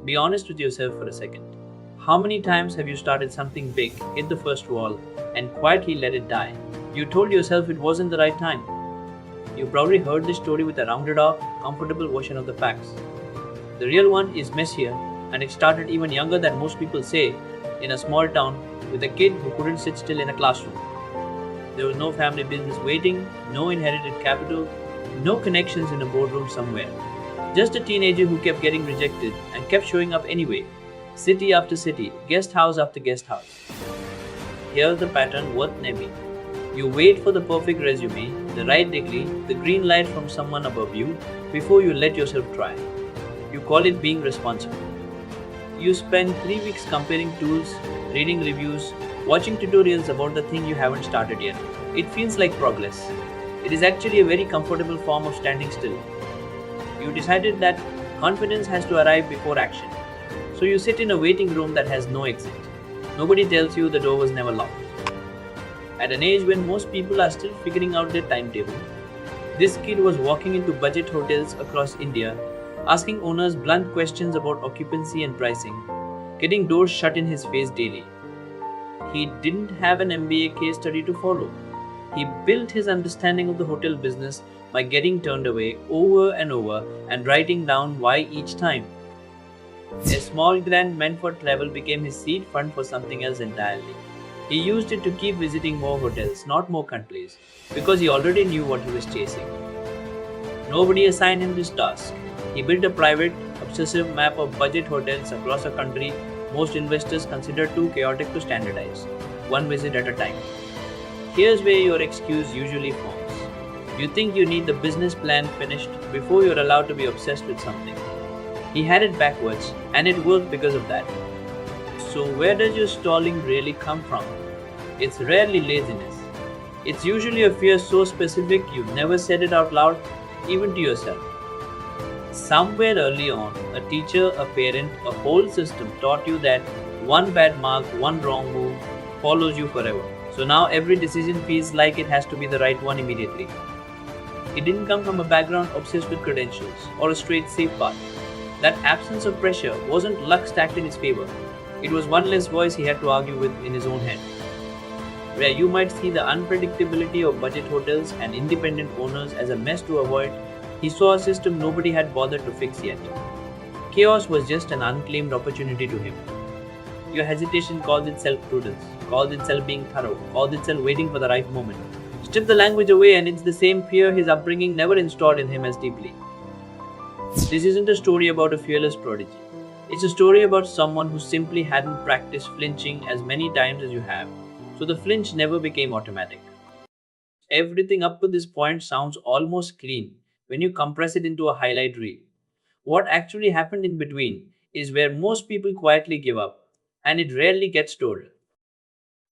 Be honest with yourself for a second. How many times have you started something big, hit the first wall, and quietly let it die? You told yourself it wasn't the right time. You probably heard this story with a rounded off, comfortable version of the facts. The real one is messier, and it started even younger than most people say, in a small town with a kid who couldn't sit still in a classroom. There was no family business waiting, no inherited capital, no connections in a boardroom somewhere. Just a teenager who kept getting rejected and kept showing up anyway, city after city, guest house after guest house. Here's the pattern worth naming. You wait for the perfect resume, the right degree, the green light from someone above you before you let yourself try. You call it being responsible. You spend 3 weeks comparing tools, reading reviews, watching tutorials about the thing you haven't started yet. It feels like progress. It is actually a very comfortable form of standing still. You decided that confidence has to arrive before action. So you sit in a waiting room that has no exit. Nobody tells you the door was never locked. At an age when most people are still figuring out their timetable, this kid was walking into budget hotels across India, asking owners blunt questions about occupancy and pricing, getting doors shut in his face daily. He didn't have an MBA case study to follow. He built his understanding of the hotel business by getting turned away over and over and writing down why each time. A small grant meant for travel became his seed fund for something else entirely. He used it to keep visiting more hotels, not more countries, because he already knew what he was chasing. Nobody assigned him this task. He built a private, obsessive map of budget hotels across a country most investors consider too chaotic to standardize, one visit at a time. Here's where your excuse usually forms. You think you need the business plan finished before you're allowed to be obsessed with something. He had it backwards, and it worked because of that. So, where does your stalling really come from? It's rarely laziness. It's usually a fear so specific you've never said it out loud, even to yourself. Somewhere early on, a teacher, a parent, a whole system taught you that one bad mark, one wrong move follows you forever. So now every decision feels like it has to be the right one immediately. It didn't come from a background obsessed with credentials or a straight safe path. That absence of pressure wasn't luck stacked in his favor. It was one less voice he had to argue with in his own head. Where you might see the unpredictability of budget hotels and independent owners as a mess to avoid, he saw a system nobody had bothered to fix yet. Chaos was just an unclaimed opportunity to him. Your hesitation calls itself prudence, calls itself being thorough, calls itself waiting for the right moment. Strip the language away and it's the same fear his upbringing never installed in him as deeply. This isn't a story about a fearless prodigy. It's a story about someone who simply hadn't practiced flinching as many times as you have, so the flinch never became automatic. Everything up to this point sounds almost clean when you compress it into a highlight reel. What actually happened in between is where most people quietly give up, and it rarely gets told.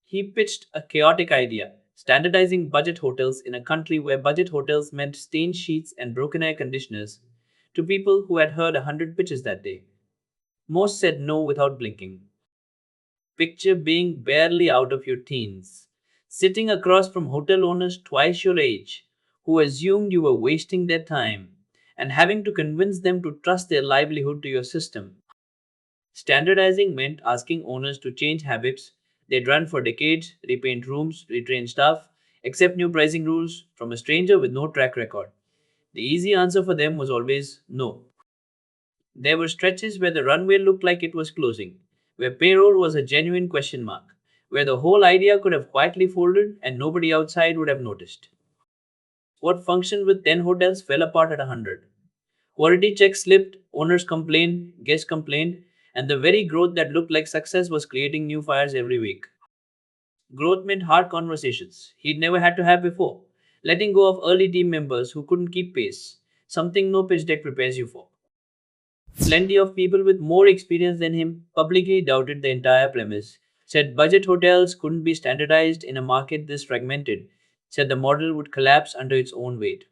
He pitched a chaotic idea, standardizing budget hotels in a country where budget hotels meant stained sheets and broken air conditioners, to people who had heard 100 pitches that day. Most said no without blinking. Picture being barely out of your teens, sitting across from hotel owners twice your age, who assumed you were wasting their time, and having to convince them to trust their livelihood to your system. Standardizing meant asking owners to change habits they'd run for decades, repaint rooms, retrain staff, accept new pricing rules from a stranger with no track record. The easy answer for them was always no. There were stretches where the runway looked like it was closing, where payroll was a genuine question mark, where the whole idea could have quietly folded and nobody outside would have noticed. What functioned with 10 hotels fell apart at 100. Quality checks slipped, owners complained, guests complained, and the very growth that looked like success was creating new fires every week. Growth meant hard conversations he'd never had to have before, letting go of early team members who couldn't keep pace, something no pitch deck prepares you for. Plenty of people with more experience than him publicly doubted the entire premise, said budget hotels couldn't be standardized in a market this fragmented, said the model would collapse under its own weight.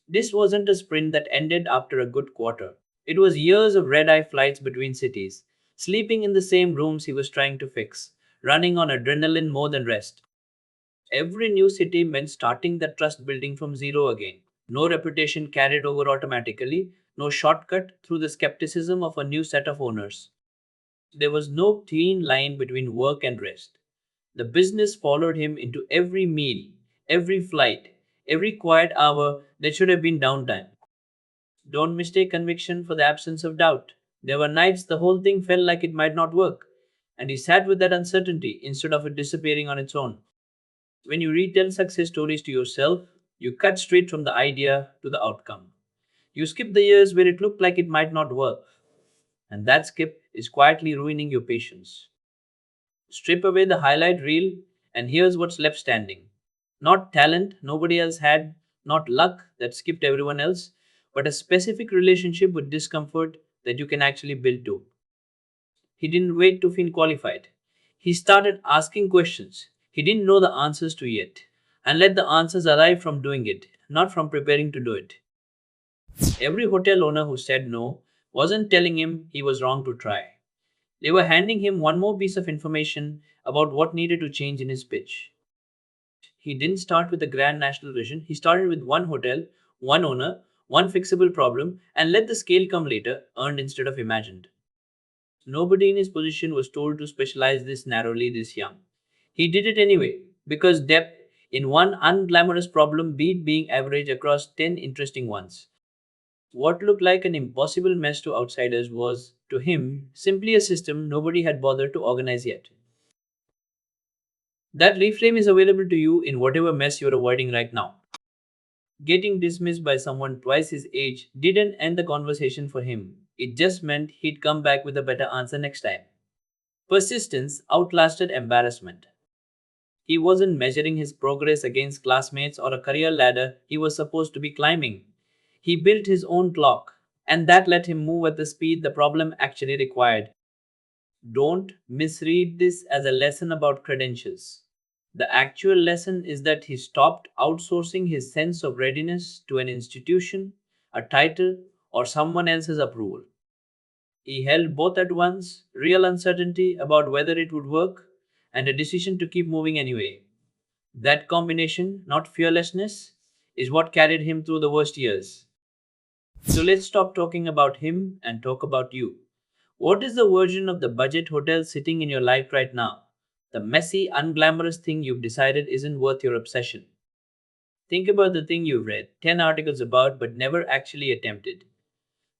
This wasn't a sprint that ended after a good quarter. It was years of red eye flights between cities, sleeping in the same rooms he was trying to fix, running on adrenaline more than rest. Every new city meant starting that trust building from zero again. No reputation carried over automatically, no shortcut through the skepticism of a new set of owners. There was no clean line between work and rest. The business followed him into every meal, every flight, every quiet hour that should have been downtime. Don't mistake conviction for the absence of doubt. There were nights the whole thing felt like it might not work, and he sat with that uncertainty instead of it disappearing on its own. When you retell success stories to yourself, you cut straight from the idea to the outcome. You skip the years where it looked like it might not work, and that skip is quietly ruining your patience. Strip away the highlight reel, and here's what's left standing. Not talent nobody else had, not luck that skipped everyone else, but a specific relationship with discomfort that you can actually build to. He didn't wait to feel qualified. He started asking questions he didn't know the answers to yet, and let the answers arrive from doing it, not from preparing to do it. Every hotel owner who said no wasn't telling him he was wrong to try. They were handing him one more piece of information about what needed to change in his pitch. He didn't start with a grand national vision, he started with one hotel, one owner, one fixable problem, and let the scale come later, earned instead of imagined. Nobody in his position was told to specialize this narrowly this young. He did it anyway, because depth in one unglamorous problem beat being average across 10 interesting ones. What looked like an impossible mess to outsiders was, to him, simply a system nobody had bothered to organize yet. That reframe is available to you in whatever mess you're avoiding right now. Getting dismissed by someone twice his age didn't end the conversation for him. It just meant he'd come back with a better answer next time. Persistence outlasted embarrassment. He wasn't measuring his progress against classmates or a career ladder he was supposed to be climbing. He built his own clock, and that let him move at the speed the problem actually required. Don't misread this as a lesson about credentials. The actual lesson is that he stopped outsourcing his sense of readiness to an institution, a title, or someone else's approval. He held both at once, real uncertainty about whether it would work and a decision to keep moving anyway. That combination, not fearlessness, is what carried him through the worst years. So let's stop talking about him and talk about you. What is the version of the budget hotel sitting in your life right now? The messy, unglamorous thing you've decided isn't worth your obsession. Think about the thing you've read 10 articles about but never actually attempted.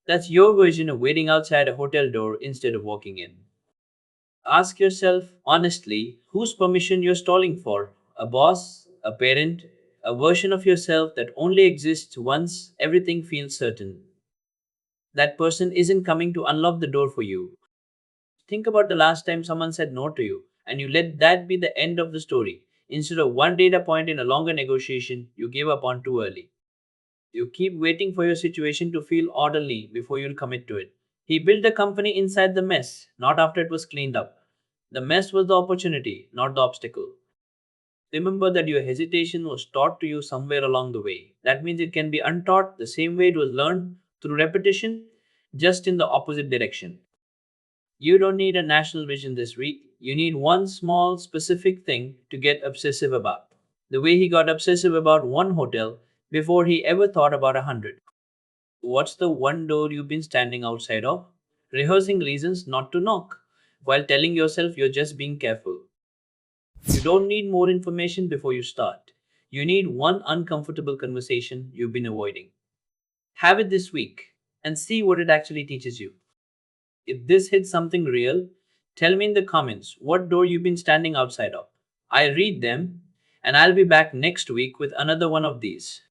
That's your version of waiting outside a hotel door instead of walking in. Ask yourself honestly whose permission you're stalling for, a boss, a parent, a version of yourself that only exists once everything feels certain. That person isn't coming to unlock the door for you. Think about the last time someone said no to you, and you let that be the end of the story. Instead of one data point in a longer negotiation, you gave up on too early. You keep waiting for your situation to feel orderly before you'll commit to it. He built the company inside the mess, not after it was cleaned up. The mess was the opportunity, not the obstacle. Remember that your hesitation was taught to you somewhere along the way. That means it can be untaught the same way it was learned through repetition, just in the opposite direction. You don't need a national vision this week. You need one small, specific thing to get obsessive about. The way he got obsessive about one hotel before he ever thought about 100. What's the one door you've been standing outside of? Rehearsing reasons not to knock, while telling yourself you're just being careful. You don't need more information before you start. You need one uncomfortable conversation you've been avoiding. Have it this week and see what it actually teaches you. If this hits something real, tell me in the comments what door you've been standing outside of. I read them, and I'll be back next week with another one of these.